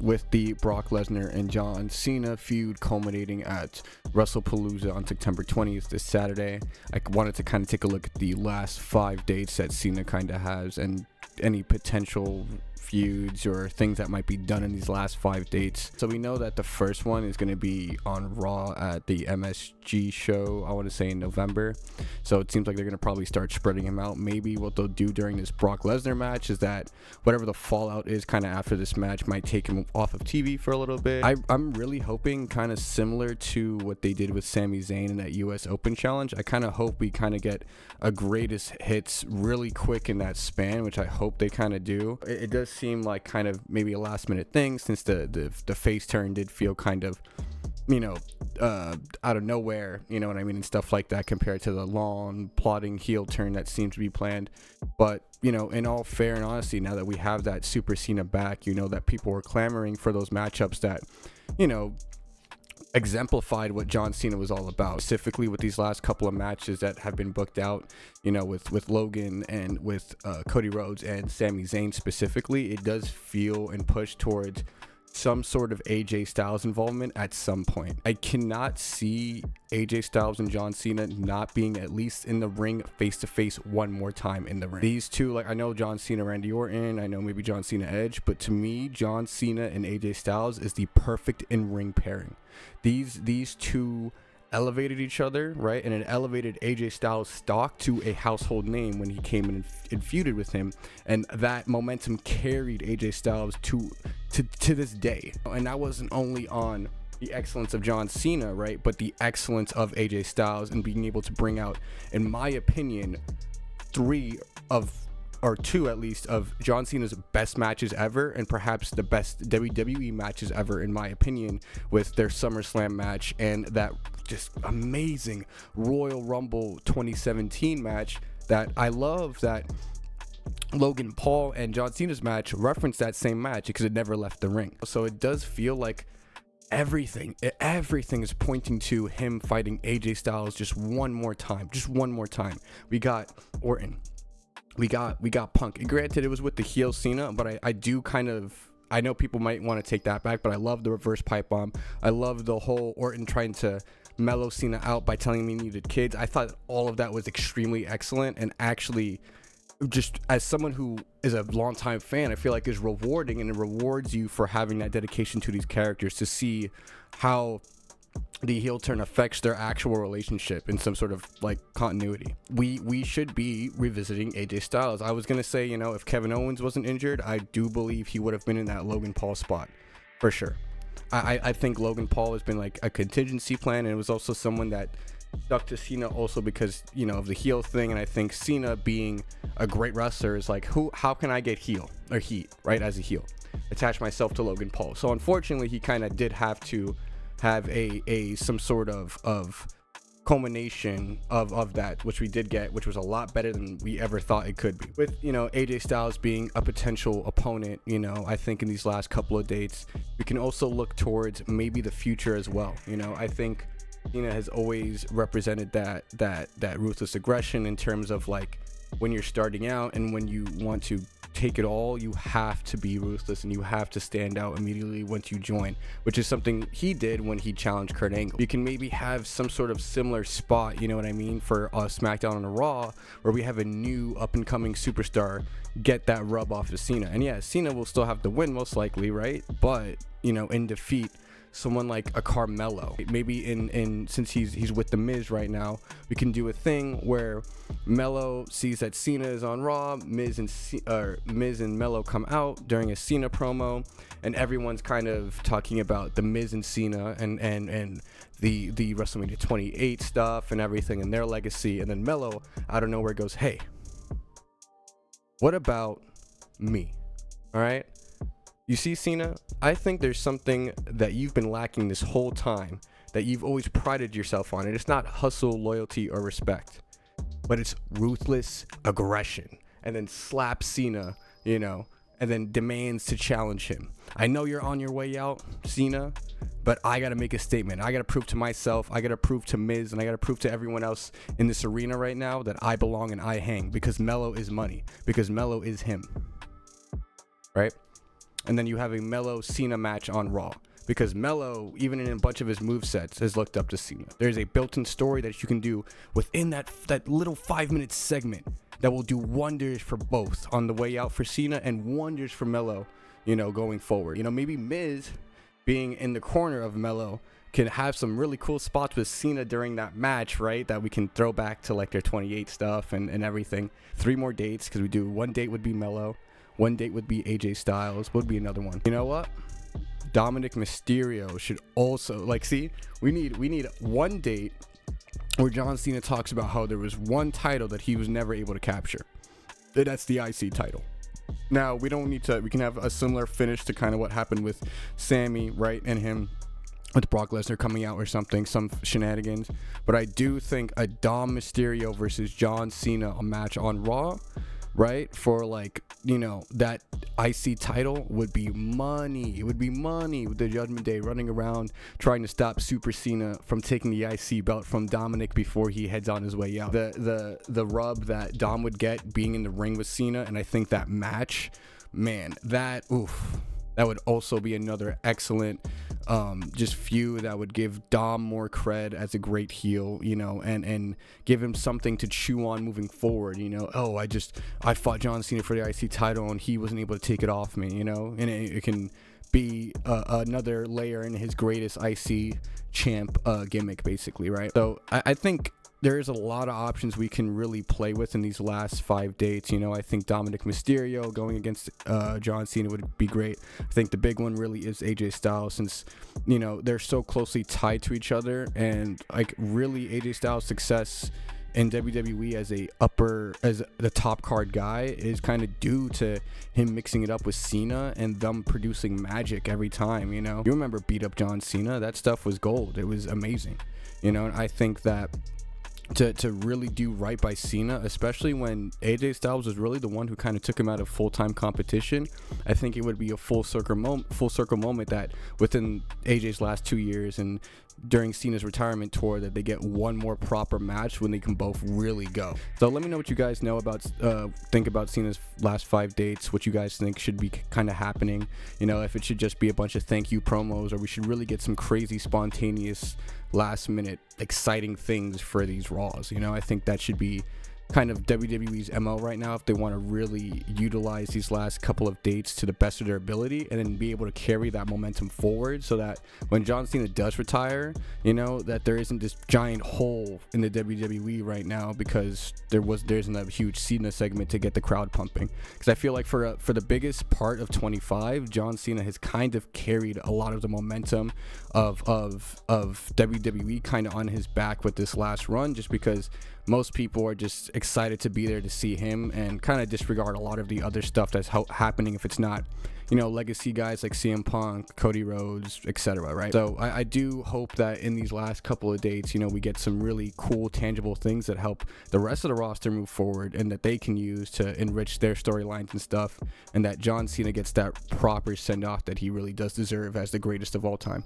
with the Brock Lesnar and John Cena feud culminating at WrestlePalooza on September 20th, this Saturday. I wanted to kind of take a look at the last 5 dates that Cena kind of has and any potential feuds or things that might be done in these last 5 dates. So we know that the first one is going to be on Raw at the MSG show, I want to say in November. So it seems like they're going to probably start spreading him out. Maybe what they'll do during this Brock Lesnar match is that whatever the fallout is kind of after this match might take him off of TV for a little bit. I'm really hoping kind of similar to what they did with Sami Zayn in that US Open challenge. I kind of hope we kind of get a greatest hits really quick in that span, which I hope they kind of do. It does seem like kind of maybe a last minute thing, since the face turn did feel kind of, out of nowhere, you know what I mean, and stuff like that, compared to the long plotting heel turn that seemed to be planned. But in all fair and honesty, now that we have that Super Cena back, that people were clamoring for those matchups that exemplified what John Cena was all about, specifically with these last couple of matches that have been booked out, with Logan and with Cody Rhodes and Sami Zayn specifically. It does feel and push towards some sort of AJ Styles involvement at some point. I cannot see AJ Styles and John Cena not being at least in the ring face to face one more time in the ring. These two, like, I know John Cena, Randy Orton, I know maybe John Cena, Edge, but to me, John Cena and AJ Styles is the perfect in-ring pairing. These two elevated each other, right? And it elevated AJ Styles' stock to a household name when he came in and feuded with him, and that momentum carried AJ Styles to this day. And that wasn't only on the excellence of John Cena, right, but the excellence of AJ Styles and being able to bring out, in my opinion, two at least of John Cena's best matches ever, and perhaps the best WWE matches ever, in my opinion, with their SummerSlam match and that just amazing Royal Rumble 2017 match. That I love that Logan Paul and John Cena's match referenced that same match because it never left the ring. So it does feel like everything is pointing to him fighting AJ Styles just one more time. We got Orton, we got Punk. And granted, it was with the heel Cena, but I know people might want to take that back, but I love the reverse pipe bomb. I love the whole Orton trying to mellow Cena out by telling him he needed kids. I thought all of that was extremely excellent, and actually, just as someone who is a longtime fan, I feel like is rewarding, and it rewards you for having that dedication to these characters, to see how the heel turn affects their actual relationship in some sort of like continuity. We should be revisiting AJ Styles. I was gonna say, if Kevin Owens wasn't injured, I do believe he would have been in that Logan Paul spot for sure. I think Logan Paul has been like a contingency plan, and it was also someone that stuck to Cena also because of the heel thing. And I think Cena, being a great wrestler, is like, how can I get heat, right, as a heel, attach myself to Logan Paul. So unfortunately, he kind of did have to have some sort of culmination of that, which we did get, which was a lot better than we ever thought it could be. With AJ Styles being a potential opponent, I think in these last couple of dates, we can also look towards maybe the future as well. I think Cena has always represented that ruthless aggression in terms of like when you're starting out and when you want to take it all, you have to be ruthless and you have to stand out immediately once you join, which is something he did when he challenged Kurt Angle. You can maybe have some sort of similar spot, for SmackDown and Raw, where we have a new up and coming superstar get that rub off of Cena. And yeah, Cena will still have to win most likely, right? But in defeat someone like a Carmelo, maybe since he's with the Miz right now, we can do a thing where Melo sees that Cena is on Raw, Miz and Melo come out during a Cena promo, and everyone's kind of talking about the Miz and Cena and the WrestleMania 28 stuff and everything and their legacy, and then Melo out of nowhere goes, "Hey, what about me?" All right. You see, Cena, I think there's something that you've been lacking this whole time that you've always prided yourself on. And it's not hustle, loyalty, or respect, but it's ruthless aggression. And then slap Cena, and then demands to challenge him. I know you're on your way out, Cena, but I got to make a statement. I got to prove to myself, I got to prove to Miz, and I got to prove to everyone else in this arena right now that I belong and I hang, because Melo is money, because Melo is him. Right? and then you have a Melo Cena match on Raw. Because Melo, even in a bunch of his movesets, has looked up to Cena. There's a built-in story that you can do within that little 5-minute segment that will do wonders for both on the way out for Cena and wonders for Melo, going forward. Maybe Miz being in the corner of Melo can have some really cool spots with Cena during that match, right? That we can throw back to like their 28 stuff and everything. 3 more dates, because we do one date would be Melo, one date would be AJ Styles, would be another one. You know what? Dominic Mysterio should also we need one date where John Cena talks about how there was one title that he was never able to capture. That's the IC title. Now, we don't need to, we can have a similar finish to kind of what happened with Sammy, right? And him with Brock Lesnar coming out or something, some shenanigans. But I do think a Dom Mysterio versus John Cena, a match on Raw, right, for that IC title would be money. It would be money with the Judgment Day running around trying to stop Super Cena from taking the IC belt from Dominic before he heads on his way out. The rub that Dom would get being in the ring with Cena, and I think that match, man, that would also be another excellent just feud that would give Dom more cred as a great heel, and give him something to chew on moving forward. I fought John Cena for the IC title and he wasn't able to take it off me, and it can be another layer in his greatest IC champ gimmick, basically, right? So I think there's a lot of options we can really play with in these last 5 dates. I think Dominic Mysterio going against John Cena would be great. I think the big one really is AJ Styles, since they're so closely tied to each other, and really AJ Styles' success in WWE as the top card guy is kind of due to him mixing it up with Cena and them producing magic every time. You remember Beat Up John Cena? That stuff was gold. It was amazing. And I think that to really do right by Cena, especially when AJ Styles was really the one who kind of took him out of full-time competition, I think it would be a full circle moment that within AJ's last 2 years and during Cena's retirement tour, that they get one more proper match when they can both really go. So let me know what you guys think about Cena's last 5 dates, what you guys think should be kind of happening, if it should just be a bunch of thank you promos, or we should really get some crazy spontaneous last minute exciting things for these Raws. I think that should be kind of WWE's MO right now if they want to really utilize these last couple of dates to the best of their ability, and then be able to carry that momentum forward so that when John Cena does retire, that there isn't this giant hole in the WWE right now because there isn't a huge Cena segment to get the crowd pumping. Because I feel like for the biggest part of 25, John Cena has kind of carried a lot of the momentum of WWE kind of on his back with this last run, just because most people are just excited to be there to see him and kind of disregard a lot of the other stuff that's happening if it's not, legacy guys like CM Punk, Cody Rhodes, etc., right? So I do hope that in these last couple of dates, we get some really cool, tangible things that help the rest of the roster move forward and that they can use to enrich their storylines and stuff, and that John Cena gets that proper send-off that he really does deserve as the greatest of all time.